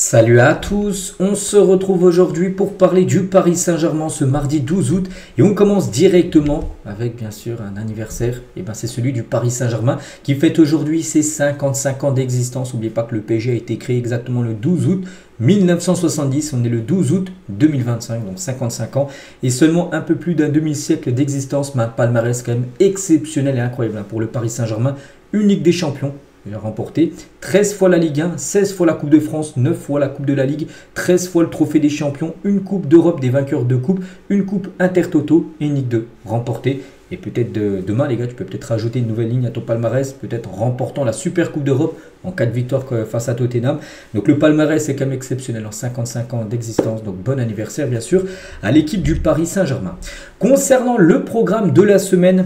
Salut à tous, on se retrouve aujourd'hui pour parler du Paris Saint-Germain ce mardi 12 août et on commence directement avec bien sûr un anniversaire, et ben c'est celui du Paris Saint-Germain qui fête aujourd'hui ses 55 ans d'existence. N'oubliez pas que le PSG a été créé exactement le 12 août 1970, on est le 12 août 2025, donc 55 ans et seulement un peu plus d'un demi-siècle d'existence, mais un palmarès quand même exceptionnel et incroyable pour le Paris Saint-Germain, unique des champions. Il a remporté 13 fois la Ligue 1, 16 fois la Coupe de France, 9 fois la Coupe de la Ligue, 13 fois le Trophée des Champions, une Coupe d'Europe des vainqueurs de Coupe, une Coupe Intertoto et une Ligue 2 remportée. Et peut-être demain, les gars, tu peux peut-être rajouter une nouvelle ligne à ton palmarès, peut-être remportant la Super Coupe d'Europe en cas de victoire face à Tottenham. Donc le palmarès est quand même exceptionnel en 55 ans d'existence. Donc bon anniversaire, bien sûr, à l'équipe du Paris Saint-Germain. Concernant le programme de la semaine,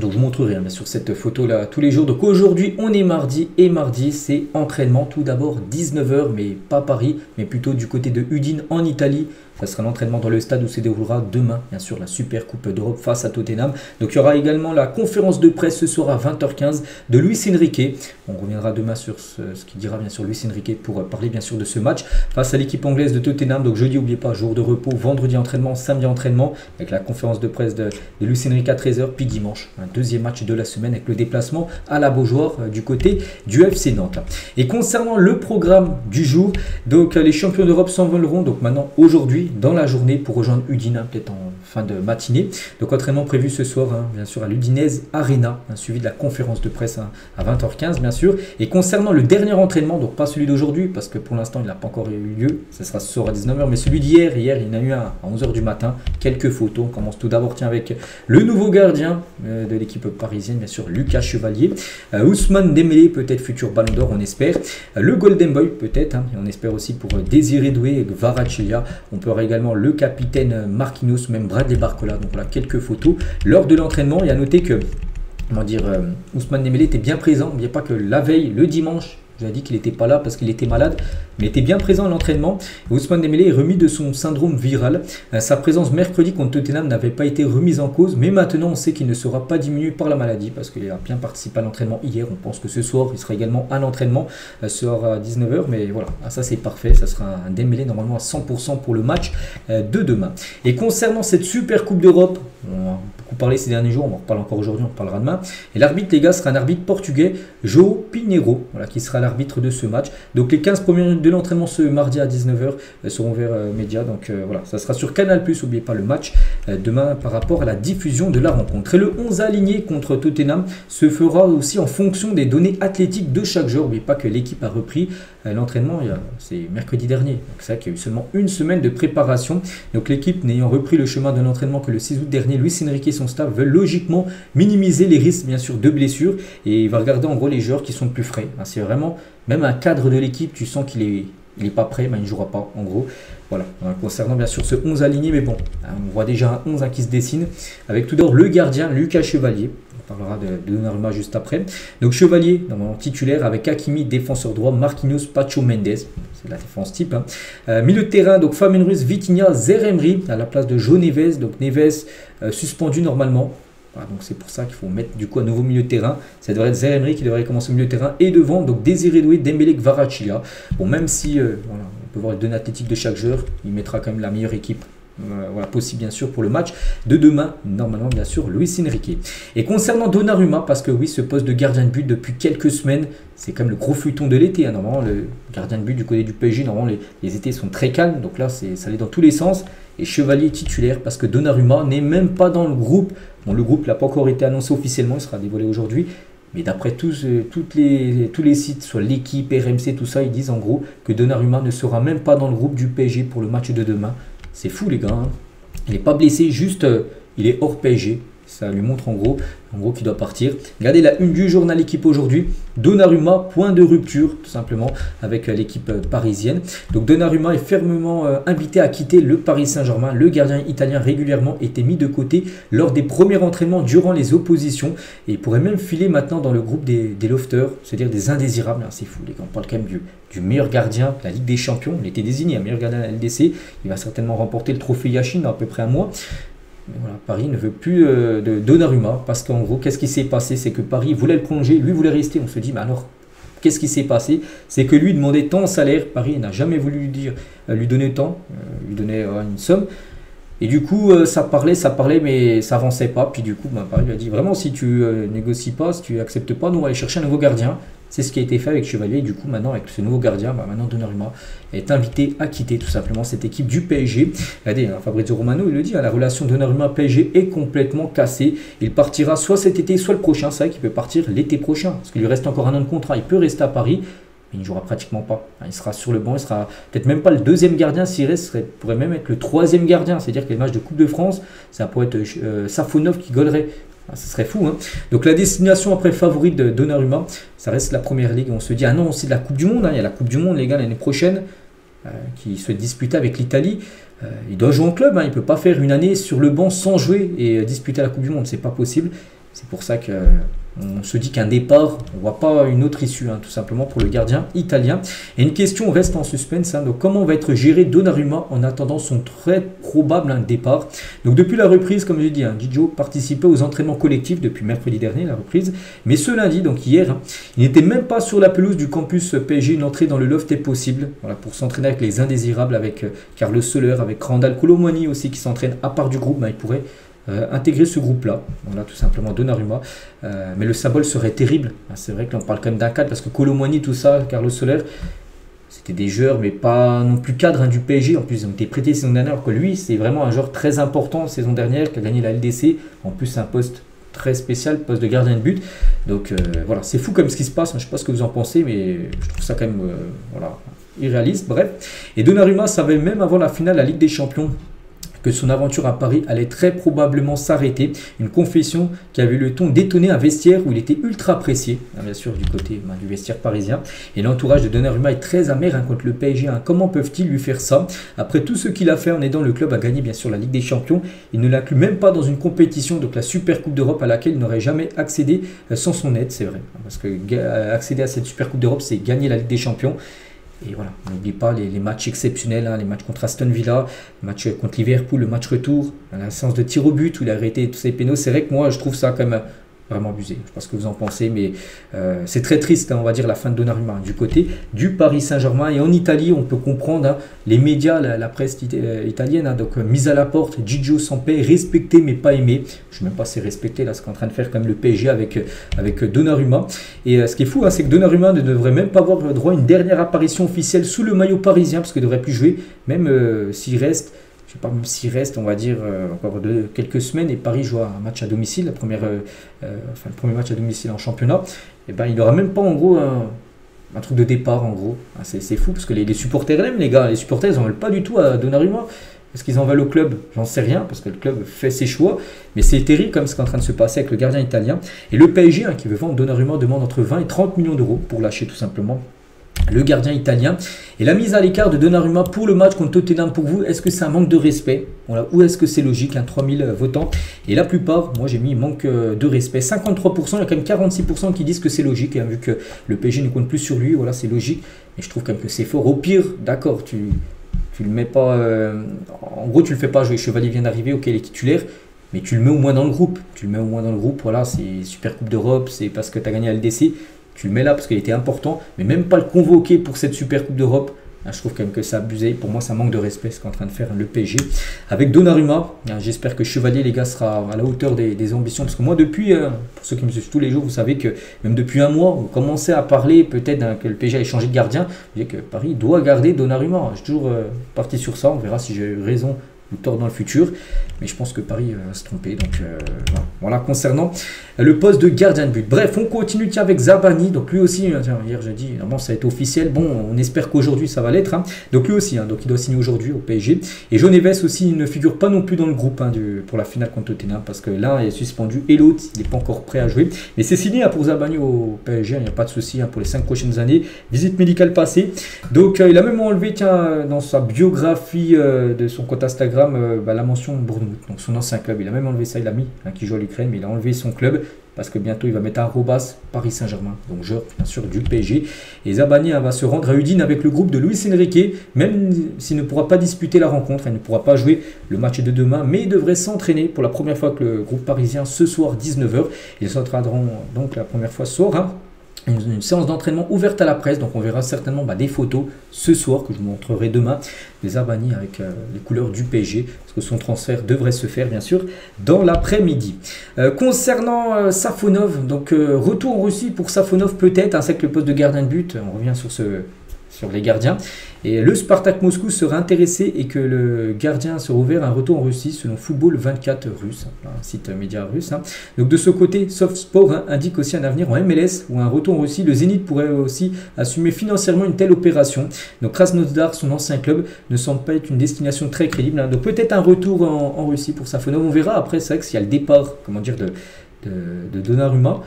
donc je vous montrerai bien sûr cette photo là tous les jours. Donc aujourd'hui on est mardi et mardi c'est entraînement. Tout d'abord 19 h, mais pas Paris, mais plutôt du côté de Udine en Italie. Ça sera l'entraînement dans le stade où se déroulera demain, bien sûr, la Super Coupe d'Europe face à Tottenham. Donc il y aura également la conférence de presse ce soir à 20 h 15 de Luis Enrique. On reviendra demain sur ce qu'il dira bien sûr Luis Enrique pour parler bien sûr de ce match face à l'équipe anglaise de Tottenham. Donc jeudi, n'oubliez pas, jour de repos, vendredi entraînement, samedi entraînement avec la conférence de presse de Luis Enrique à 13 h, puis dimanche, un deuxième match de la semaine avec le déplacement à la Beaujoire du côté du FC Nantes. Et concernant le programme du jour, donc les champions d'Europe s'envoleront donc maintenant aujourd'hui dans la journée pour rejoindre Udine, peut-être en fin de matinée. Donc entraînement prévu ce soir, bien sûr, à l'Udinese Arena, suivi de la conférence de presse à 20 h 15, bien sûr. Et concernant le dernier entraînement, donc pas celui d'aujourd'hui, parce que pour l'instant il n'a pas encore eu lieu, ce sera ce soir à 19 h, mais celui d'hier, il y en a eu un à 11 h du matin. Quelques photos. On commence tout d'abord avec le nouveau gardien de l'équipe parisienne, bien sûr, Lucas Chevalier. Ousmane Dembélé, peut-être futur Ballon d'Or, on espère. Le Golden Boy, peut-être, et on espère aussi pour Désiré Doué et Kvaratskhelia. On peut avoir également le capitaine Marquinhos, même Bradley Barcola. Donc voilà quelques photos lors de l'entraînement. Il y a noté que Ousmane Dembélé était bien présent. N'oubliez pas que la veille, le dimanche, je vous ai dit qu'il n'était pas là parce qu'il était malade, mais il était bien présent à l'entraînement. Ousmane Dembélé est remis de son syndrome viral. Sa présence mercredi contre Tottenham n'avait pas été remise en cause, mais maintenant on sait qu'il ne sera pas diminué par la maladie parce qu'il a bien participé à l'entraînement hier. On pense que ce soir il sera également à l'entraînement, ce soir à 19 h, mais voilà, ça c'est parfait. Ça sera un Dembélé normalement à 100% pour le match de demain. Et concernant cette Super Coupe d'Europe, on a beaucoup parlé ces derniers jours, on en reparle encore aujourd'hui, on en parlera demain. Et l'arbitre, les gars, sera un arbitre portugais, João Pinheiro, voilà, qui sera l'arbitre de ce match. Donc les 15 premières minutes de l'entraînement ce mardi à 19 h seront vers médias. Donc voilà, ça sera sur Canal+, n'oubliez pas le match demain par rapport à la diffusion de la rencontre. Et le 11 aligné contre Tottenham se fera aussi en fonction des données athlétiques de chaque joueur. N'oubliez pas que l'équipe a repris l'entraînement, c'est mercredi dernier. Donc c'est vrai qu'il y a eu seulement une semaine de préparation. Donc l'équipe n'ayant repris le chemin de l'entraînement que le 6 août dernier, Luis Enrique et son staff veulent logiquement minimiser les risques bien sûr de blessures. Et il va regarder en gros les joueurs qui sont plus frais. C'est vraiment, même un cadre de l'équipe, tu sens qu'il n'est pas prêt, il ne jouera pas en gros. Voilà, concernant bien sûr ce 11 aligné, mais bon, on voit déjà un 11 qui se dessine, avec tout d'abord le gardien Lucas Chevalier. On parlera de Donnarumma juste après. Donc Chevalier, normalement titulaire, avec Hakimi, défenseur droit, Marquinhos, Pacho Mendes, c'est la défense type. Milieu de terrain, donc Fabien Ruiz, Vitinha, Zeremri, à la place de João Neves. Donc Neves suspendu normalement. Voilà, donc c'est pour ça qu'il faut mettre du coup un nouveau milieu de terrain. Ça devrait être Zeremri qui devrait commencer au milieu de terrain. Et devant, donc Désiré Doué, Dembélé, Kvaratskhelia. Bon, même si voilà, on peut voir les données athlétiques de chaque joueur, il mettra quand même la meilleure équipe voilà, possible bien sûr pour le match de demain, normalement bien sûr Luis Enrique. Et concernant Donnarumma, parce que oui, ce poste de gardien de but depuis quelques semaines, c'est quand même le gros feuilleton de l'été. Normalement le gardien de but du côté du PSG, normalement les étés sont très calmes, donc là ça allait dans tous les sens. Et Chevalier titulaire parce que Donnarumma n'est même pas dans le groupe. Bon, le groupe n'a pas encore été annoncé officiellement, il sera dévoilé aujourd'hui. Mais d'après tous les sites, soit l'équipe, RMC, tout ça, ils disent en gros que Donnarumma ne sera même pas dans le groupe du PSG pour le match de demain. C'est fou les gars, Il n'est pas blessé, juste il est hors PSG. Ça lui montre en gros qu'il doit partir. Regardez la une du journal Équipe aujourd'hui. Donnarumma, point de rupture, tout simplement, avec l'équipe parisienne. Donc Donnarumma est fermement invité à quitter le Paris Saint-Germain. Le gardien italien régulièrement était mis de côté lors des premiers entraînements durant les oppositions. Et il pourrait même filer maintenant dans le groupe des lofters, c'est-à-dire des indésirables. C'est fou, les gars. On parle quand même du meilleur gardien de la Ligue des Champions. Il était désigné un meilleur gardien de la LDC. Il va certainement remporter le trophée Yashin dans à peu près un mois. Mais voilà, Paris ne veut plus de Donnarumma parce qu'en gros, qu'est-ce qui s'est passé? C'est que Paris voulait le prolonger, lui voulait rester. On se dit, mais alors, qu'est-ce qui s'est passé? C'est que lui demandait tant en salaire, Paris n'a jamais voulu lui donner tant, lui donner une somme. Et du coup, ça parlait, mais ça avançait pas. Puis du coup, Paris lui a dit vraiment, si tu négocies pas, si tu acceptes pas, nous on va aller chercher un nouveau gardien. C'est ce qui a été fait avec Chevalier. Et du coup, maintenant, avec ce nouveau gardien, maintenant Donnarumma est invité à quitter tout simplement cette équipe du PSG. Regardez, Fabrizio Romano, il le dit, la relation Donnarumma-PSG est complètement cassée. Il partira soit cet été, soit le prochain. C'est vrai qu'il peut partir l'été prochain, parce qu'il lui reste encore un an de contrat. Il peut rester à Paris. Il ne jouera pratiquement pas. Il sera sur le banc, il sera peut-être même pas le deuxième gardien s'il reste, pourrait même être le troisième gardien. C'est-à-dire que les matchs de Coupe de France, ça pourrait être Safonov qui golerait. Ça serait fou. Donc la destination après favorite de Donnarumma, ça reste la Première Ligue. On se dit, ah non, c'est de la Coupe du Monde. Il y a la Coupe du Monde, les gars, l'année prochaine, qui se disputer avec l'Italie. Il doit jouer en club. Il ne peut pas faire une année sur le banc sans jouer et disputer la Coupe du Monde. C'est pas possible. C'est pour ça que... on se dit qu'un départ, on ne voit pas une autre issue, tout simplement pour le gardien italien. Et une question reste en suspense. Donc comment va être géré Donnarumma en attendant son très probable départ? Donc depuis la reprise, comme je l'ai dit, Gigio participait aux entraînements collectifs depuis mercredi dernier, la reprise. Mais ce lundi, donc hier, il n'était même pas sur la pelouse du campus PSG. Une entrée dans le loft est possible, voilà, pour s'entraîner avec les indésirables, avec Carlos Soler, avec Randal Kolo Muani aussi qui s'entraîne à part du groupe. Il pourrait intégrer ce groupe-là, voilà, tout simplement Donnarumma, mais le symbole serait terrible. C'est vrai que là on parle quand même d'un cadre, parce que Kolo Muani, tout ça, Carlos Soler, c'était des joueurs, mais pas non plus cadres du PSG. En plus, ils ont été prêtés saison dernière, alors que lui, c'est vraiment un joueur très important saison dernière, qui a gagné la LDC, en plus un poste très spécial, poste de gardien de but. Donc voilà, c'est fou comme ce qui se passe. Je ne sais pas ce que vous en pensez, mais je trouve ça quand même voilà, irréaliste. Bref, et Donnarumma savait même avant la finale de la Ligue des Champions que son aventure à Paris allait très probablement s'arrêter. Une confession qui avait eu le ton d'étonner un vestiaire où il était ultra apprécié, bien sûr du côté du vestiaire parisien. Et l'entourage de Donnarumma est très amer contre le PSG. Comment peuvent-ils lui faire ça? Après tout ce qu'il a fait en aidant le club à gagner bien sûr la Ligue des Champions, il ne l'inclut même pas dans une compétition, donc la Super Coupe d'Europe à laquelle il n'aurait jamais accédé sans son aide, c'est vrai. Parce que accéder à cette Super Coupe d'Europe, c'est gagner la Ligue des Champions. Et voilà, n'oublie pas les matchs exceptionnels, les matchs contre Aston Villa, le match contre Liverpool, le match retour, la séance de tir au but où il a arrêté tous ses pénaux. C'est vrai que moi, je trouve ça quand même vraiment abusé. Je ne sais pas ce que vous en pensez, mais c'est très triste, on va dire, la fin de Donnarumma. Du côté du Paris Saint-Germain et en Italie, on peut comprendre les médias, la presse italienne, donc mise à la porte, Gigio sans paix, respecté mais pas aimé. Je ne sais même pas si c'est respecté, là, ce qu'est en train de faire comme le PSG avec Donnarumma. Et ce qui est fou, c'est que Donnarumma ne devrait même pas avoir le droit à une dernière apparition officielle sous le maillot parisien, parce qu'il ne devrait plus jouer, même s'il reste. Je sais pas, même s'il reste, on va dire, encore quelques semaines et Paris joue un match à domicile, le premier match à domicile en championnat, et ben il n'aura même pas en gros un truc de départ en gros. C'est fou parce que les supporters l'aiment, les gars. Les supporters ils n'en veulent pas du tout à Donnarumma. Est-ce qu'ils en veulent au club? J'en sais rien parce que le club fait ses choix. Mais c'est terrible comme ce qui est en train de se passer avec le gardien italien. Et le PSG qui veut vendre Donnarumma demande entre 20 et 30 millions d'euros pour lâcher tout simplement le gardien italien. Et la mise à l'écart de Donnarumma pour le match contre Tottenham, pour vous, est-ce que c'est un manque de respect? Voilà. Ou est-ce que c'est logique, 3000 votants? Et la plupart, moi j'ai mis manque de respect. 53%, il y a quand même 46% qui disent que c'est logique, vu que le PSG ne compte plus sur lui, voilà, c'est logique. Mais je trouve quand même que c'est fort. Au pire, d'accord, tu le mets pas... en gros, tu le fais pas jouer. Chevalier vient d'arriver, ok, il est titulaire. Mais tu le mets au moins dans le groupe. Tu le mets au moins dans le groupe, voilà, c'est Super Coupe d'Europe, c'est parce que tu as gagné la LDC. Tu le mets là parce qu'il était important, mais même pas le convoquer pour cette Super Coupe d'Europe. Je trouve quand même que c'est abusé. Pour moi, ça manque de respect ce qu'est en train de faire le PSG. Avec Donnarumma, j'espère que Chevalier, les gars, sera à la hauteur des ambitions. Parce que moi, depuis, pour ceux qui me suivent tous les jours, vous savez que même depuis un mois, on commençait à parler peut-être que le PSG allait changer de gardien. Je dis que Paris doit garder Donnarumma. Je suis toujours parti sur ça. On verra si j'ai eu raison ou tort dans le futur. Mais je pense que Paris va se tromper. Donc voilà, concernant le poste de gardien de but. Bref, on continue avec Zabani. Donc lui aussi, hier jeudi, normalement ça a été officiel. Bon, on espère qu'aujourd'hui ça va l'être. Donc lui aussi, donc il doit signer aujourd'hui au PSG. Et João Neves aussi ne figure pas non plus dans le groupe pour la finale contre Tottenham. Parce que l'un est suspendu et l'autre, il n'est pas encore prêt à jouer. Mais c'est signé pour Zabani au PSG. Il n'y a pas de souci pour les 5 prochaines années. Visite médicale passée. Donc il a même enlevé dans sa biographie de son compte Instagram la mention Bournemouth, donc son ancien club. Il a même enlevé ça, il a mis qui joue à l'Ukraine, mais il a enlevé son club parce que bientôt il va mettre arrobas Paris Saint-Germain, donc joueur bien sûr du PSG. Et Zabani va se rendre à Udine avec le groupe de Luis Enrique, même s'il ne pourra pas disputer la rencontre, il ne pourra pas jouer le match de demain, mais il devrait s'entraîner pour la première fois avec le groupe parisien ce soir 19h. Ils s'entraîneront donc la première fois ce soir une séance d'entraînement ouverte à la presse, donc on verra certainement des photos ce soir que je vous montrerai demain des Arbani avec les couleurs du PSG, parce que son transfert devrait se faire bien sûr dans l'après-midi. Concernant Safonov, donc retour en Russie pour Safonov peut-être, c'est que le poste de gardien de but, on revient sur les gardiens, et le Spartak Moscou serait intéressé et que le gardien serait ouvert à un retour en Russie selon Football 24 russe, un site média russe. Donc de ce côté, Softsport indique aussi un avenir en MLS ou un retour en Russie. Le Zénith pourrait aussi assumer financièrement une telle opération. Donc Krasnodar, son ancien club, ne semble pas être une destination très crédible. Donc peut-être un retour en Russie pour Safonov, on verra après. C'est vrai que s'il y a le départ, de Donnarumma,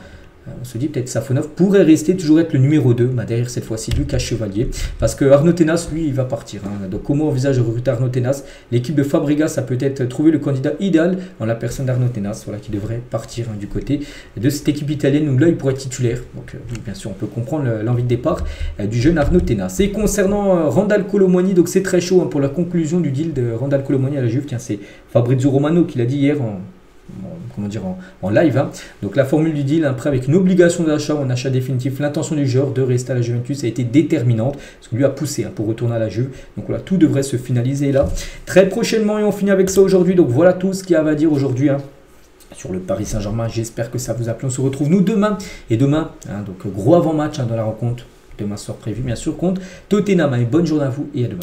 on se dit peut-être Safonov pourrait rester, toujours être le numéro 2, derrière cette fois-ci Lucas Chevalier, parce que Arnaud Tenas, lui, il va partir. Donc comment envisage de recruter Arnaud Tenas? L'équipe de Fabregas a peut-être trouvé le candidat idéal en la personne d'Arnaud Tenas, qui devrait partir du côté de cette équipe italienne, donc là il pourrait être titulaire. Donc oui, bien sûr, on peut comprendre l'envie de départ du jeune Arnaud Tenas. Et concernant Randal Kolo Muani, donc c'est très chaud pour la conclusion du deal de Randal Kolo Muani à la Juve. Tiens, c'est Fabrizio Romano qui l'a dit hier en live. Donc la formule du deal, un prêt avec une obligation d'achat ou un achat définitif, l'intention du joueur de rester à la Juventus a été déterminante, parce qu'il lui a poussé pour retourner à la Juve. Donc voilà, tout devrait se finaliser là très prochainement, et on finit avec ça aujourd'hui. Donc voilà tout ce qu'il y a à dire aujourd'hui sur le Paris Saint-Germain. J'espère que ça vous a plu. On se retrouve nous demain, et demain donc gros avant-match dans la rencontre demain soir prévu bien sûr contre Tottenham. Bonne journée à vous et à demain.